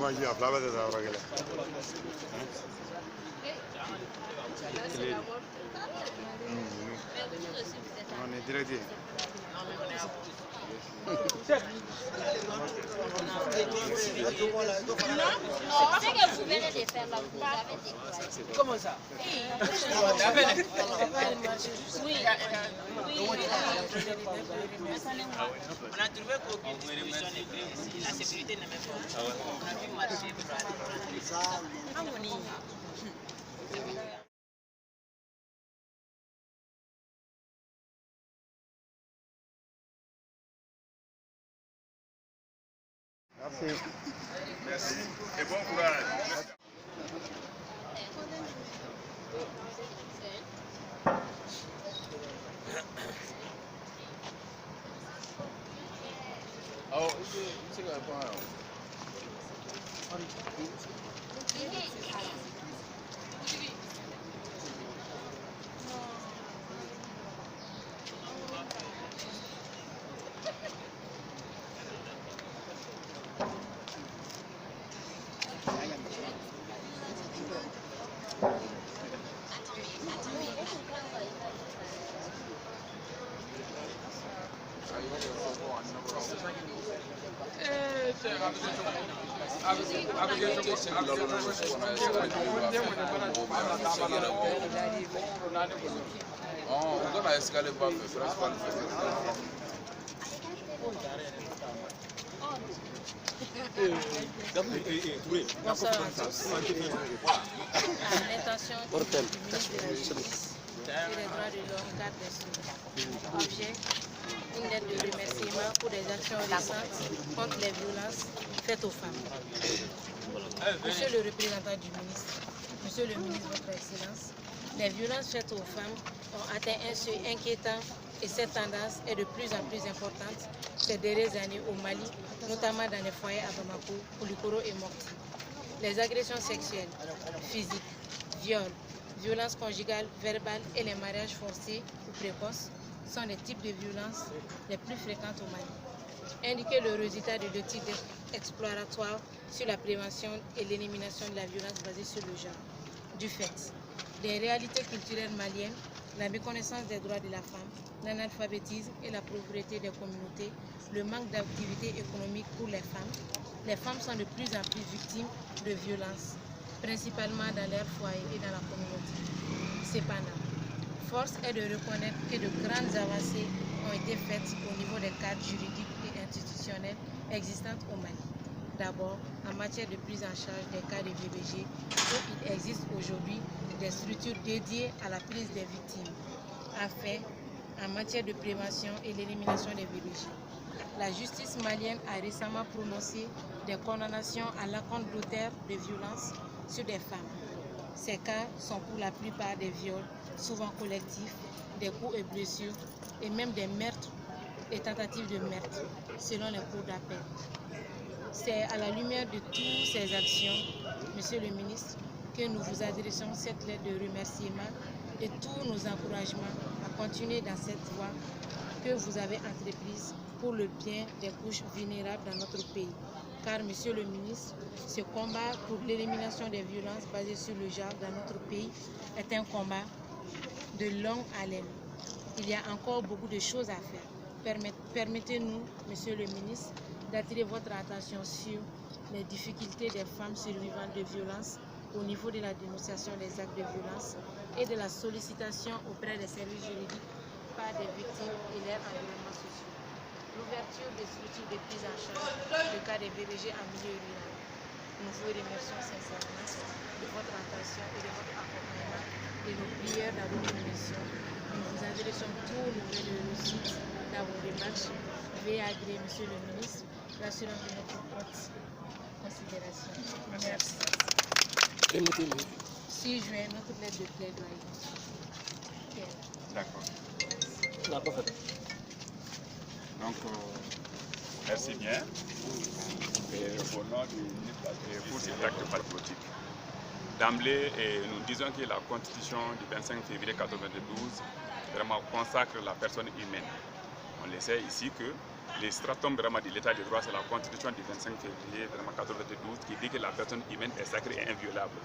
On est direct. Non, c'est que vous venez de faire là, vous avez découvert. Comment ça? Oui. On a trouvé qu'aucune solution n'est prise ici. La sécurité n'est même pas. On a dû marcher pour aller. Merci. Merci et bon courage. Bonsoir à tous. L'intention du ministre de la Justice et des droits de l'homme garde des Sceaux. Objet, une lettre de remerciement pour des actions récentes contre les violences faites aux femmes. Monsieur le représentant du ministre, Monsieur le ministre, Votre Excellence, les violences faites aux femmes ont atteint un seuil inquiétant et cette tendance est de plus en plus importante ces dernières années au Mali, notamment dans les foyers à Bamako, Koulikoro et Mopti. Les agressions sexuelles, physiques, viols, violences conjugales, verbales et les mariages forcés ou précoces sont les types de violences les plus fréquentes au Mali. Indiquer le résultat de l'étude exploratoire sur la prévention et l'élimination de la violence basée sur le genre. Du fait des réalités culturelles maliennes, la méconnaissance des droits de la femme, l'analphabétisme et la pauvreté des communautés, le manque d'activité économique pour les femmes sont de plus en plus victimes de violences, principalement dans leur foyer et dans la communauté. Cependant, force est de reconnaître que de grandes avancées ont été faites au niveau des cadres juridiques et institutionnels existants au Mali. D'abord, en matière de prise en charge des cas de VBG, où il existe aujourd'hui des structures dédiées à la prise des victimes. Enfin, en matière de prévention et l'élimination des VBG. La justice malienne a récemment prononcé des condamnations à l'encontre d'auteurs de violences sur des femmes. Ces cas sont pour la plupart des viols, souvent collectifs, des coups et blessures, et même des meurtres et tentatives de meurtre, selon les cours d'appel. C'est à la lumière de toutes ces actions, Monsieur le ministre, que nous vous adressons cette lettre de remerciement et tous nos encouragements à continuer dans cette voie que vous avez entreprise pour le bien des couches vulnérables dans notre pays. Car, Monsieur le ministre, ce combat pour l'élimination des violences basées sur le genre dans notre pays est un combat de longue haleine. Il y a encore beaucoup de choses à faire. Permettez-nous, Monsieur le ministre, d'attirer votre attention sur les difficultés des femmes survivantes de violences au niveau de la dénonciation des actes de violence et de la sollicitation auprès des services juridiques par des victimes et leurs environnements sociaux. L'ouverture des structures de prise en charge de cas de VBG en milieu rural. Nous vous remercions sincèrement de votre attention et de votre accompagnement et nos prières dans votre mission. Nous vous adressons tous nos vœux de réussite dans vos démarches. Veuillez agréer, Monsieur le ministre, l'assurance de notre haute considération. Merci. 6 juin, notre lettre de plaidoyer. D'accord. Donc, merci bien. Et au nom du ministre pour cet acte patriotique. D'emblée, nous disons que la Constitution du 25 février 1992 vraiment consacre la personne humaine. On le sait ici que les stratum vraiment de l'état de droit, c'est la constitution du 25 février 1992 qui dit que la personne humaine est sacrée et inviolable.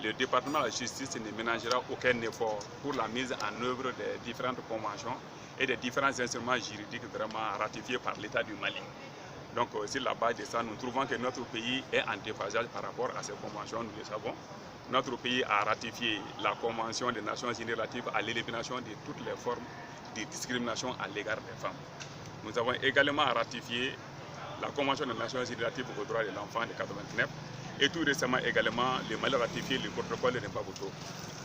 Le département de la justice ne ménagera aucun effort pour la mise en œuvre des différentes conventions et des différents instruments juridiques vraiment ratifiés par l'État du Mali. Donc, sur la base de ça, nous trouvons que notre pays est en déphasage par rapport à ces conventions, nous le savons. Notre pays a ratifié la Convention des Nations Unies relative à l'élimination de toutes les formes de discrimination à l'égard des femmes. Nous avons également ratifié la Convention des Nations Unies relative aux droits de l'enfant de 1989 et tout récemment également le Mali a ratifié le protocole de Maputo.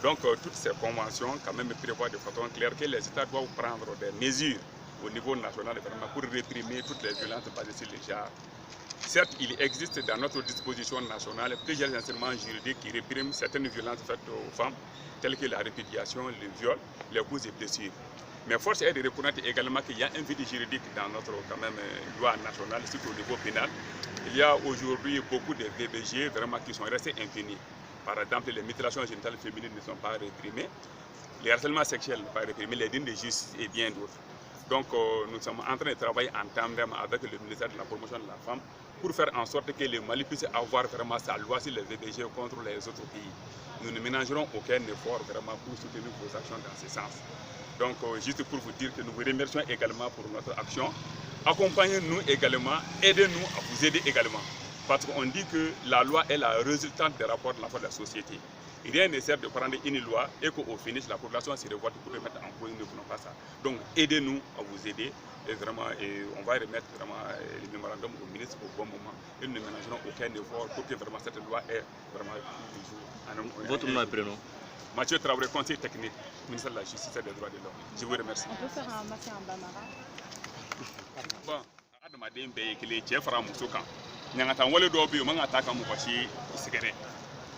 Donc toutes ces conventions quand même prévoient de façon claire que les États doivent prendre des mesures au niveau national pour réprimer toutes les violences basées sur les genres. Certes, il existe dans notre disposition nationale plusieurs instruments juridiques qui répriment certaines violences faites aux femmes, telles que la répudiation, le viol, les coups et blessures. Mais force est de reconnaître également qu'il y a un vide juridique dans notre loi nationale, surtout au niveau pénal. Il y a aujourd'hui beaucoup de VBG vraiment qui sont restés impunis. Par exemple, les mutilations génitales féminines ne sont pas réprimées, les harcèlements sexuels ne sont pas réprimés, les dînes de justice et bien d'autres. Donc nous sommes en train de travailler en tandem avec le ministère de la Promotion de la Femme pour faire en sorte que le Mali puisse avoir vraiment sa loi sur les VBG contre les autres pays. Nous ne ménagerons aucun effort vraiment pour soutenir vos actions dans ce sens. Donc juste pour vous dire que nous vous remercions également pour notre action. Accompagnez-nous également, aidez-nous à vous aider également. Parce qu'on dit que la loi est la résultante des rapports de la société. Rien ne sert de prendre une loi et qu'au finish la population se révolte pour le mettre en cause. Nous ne voulons pas ça. Donc aidez-nous à vous aider et vraiment on va remettre vraiment les mémorandums au ministre au bon moment et nous ne ménagerons aucun effort pour que vraiment cette loi ait vraiment toujours. Votre nom et prénom? Mathieu Traoré, conseiller technique, ministre de la Justice et des droits de l'homme. Je vous remercie. On peut faire un match en Bamara? Bon, adamaden bɛɛ ye kelen cɛ fara muso kan ɲangata wale dɔw bɛ yen o man ka taa ka mɔgɔ si sɛgɛrɛ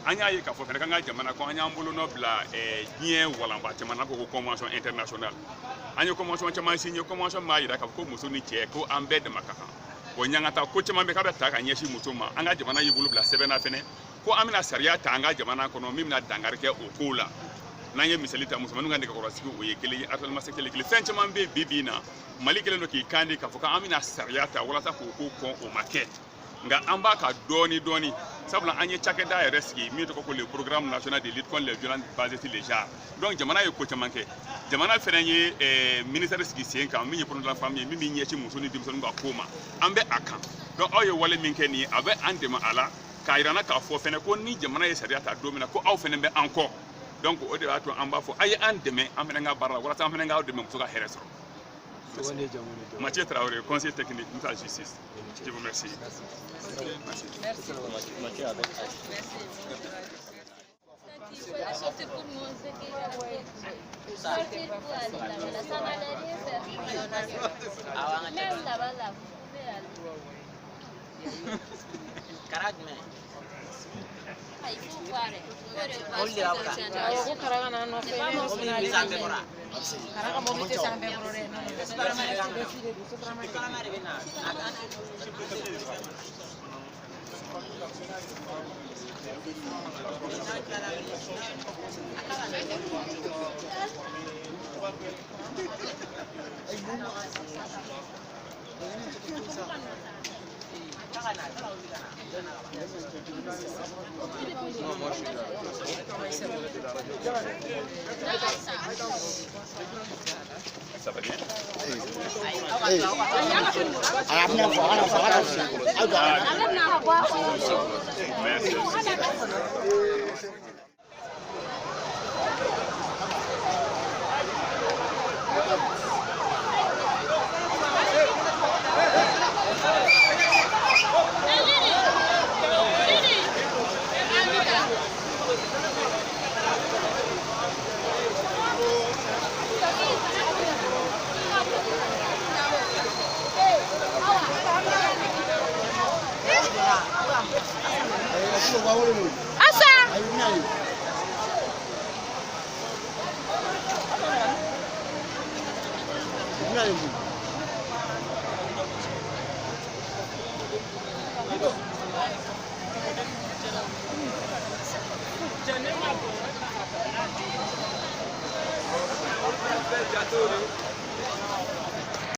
an y'a ye k'a fɔ fɛnɛ k'an ka jamana kɔ an y'an bolonɔ bila diɲɛ walanba caman na ko convention internationale an ye convention caman signé convention b'a jira k'a fɔ ko muso ni cɛ ko an bɛɛ dama ka kan bon ɲangata ko caman bɛ k'a bɛ ta ka ɲɛsin muso ma an ka jamana y'i bolo bila sɛbɛnna fɛnɛ ko an bɛna sariya ta an ka jamana kɔnɔ min bɛna dankari kɛ o kow la n'an ye misali ta musomaninw ka nɛgɛkɔrɔsigi o ye kelen ye harcèlement sexuel kelen fɛn caman bɛ bi bi in na Mali kelen do k'i kan di k'a fɔ k'an bɛna sariya ta walasa k'o ko kɔn o ma kɛ nka an b'a ka dɔɔni dɔɔni sabula an ye cakɛda yɛrɛ sigi min tɔgɔ ko le programme national de lutte contre les violences basées sur les genres donc jamana ye ko caman kɛ jamana fɛnɛ ye ministère sigi sen kan min ye problème de la femme ye min bɛ ɲɛsin muso ni denmisɛnninw ka ko ma an bɛ a kan donc aw ye wale min kɛ nin ye a bɛ an dɛmɛ a la k'a yir'an na k'a fɔ fɛnɛ ko ni jamana ye sariya ta don min na ko aw fɛnɛ bɛ an kɔ donc o de b'a to an b'a fɔ a ye an dɛmɛ an fɛnɛ ka baara la walasa an fɛnɛ k'aw dɛmɛ muso ka hɛrɛ sɔrɔ. Mathieu Traoré, conseiller technique de la justice. Je vous remercie. Merci. Mathieu avec Il faut la sortir pour montrer qu'il y a la paix. Sortir pour aller là-bas, ça va rien faire. Même là-bas, là, vous pouvez aller. Caragme. Il faut voir. On le a pas. Ko karaga na no fe no sina Ni zambe bora. karaga mo bite sambe brore no Ça va bien? Merci. Asa.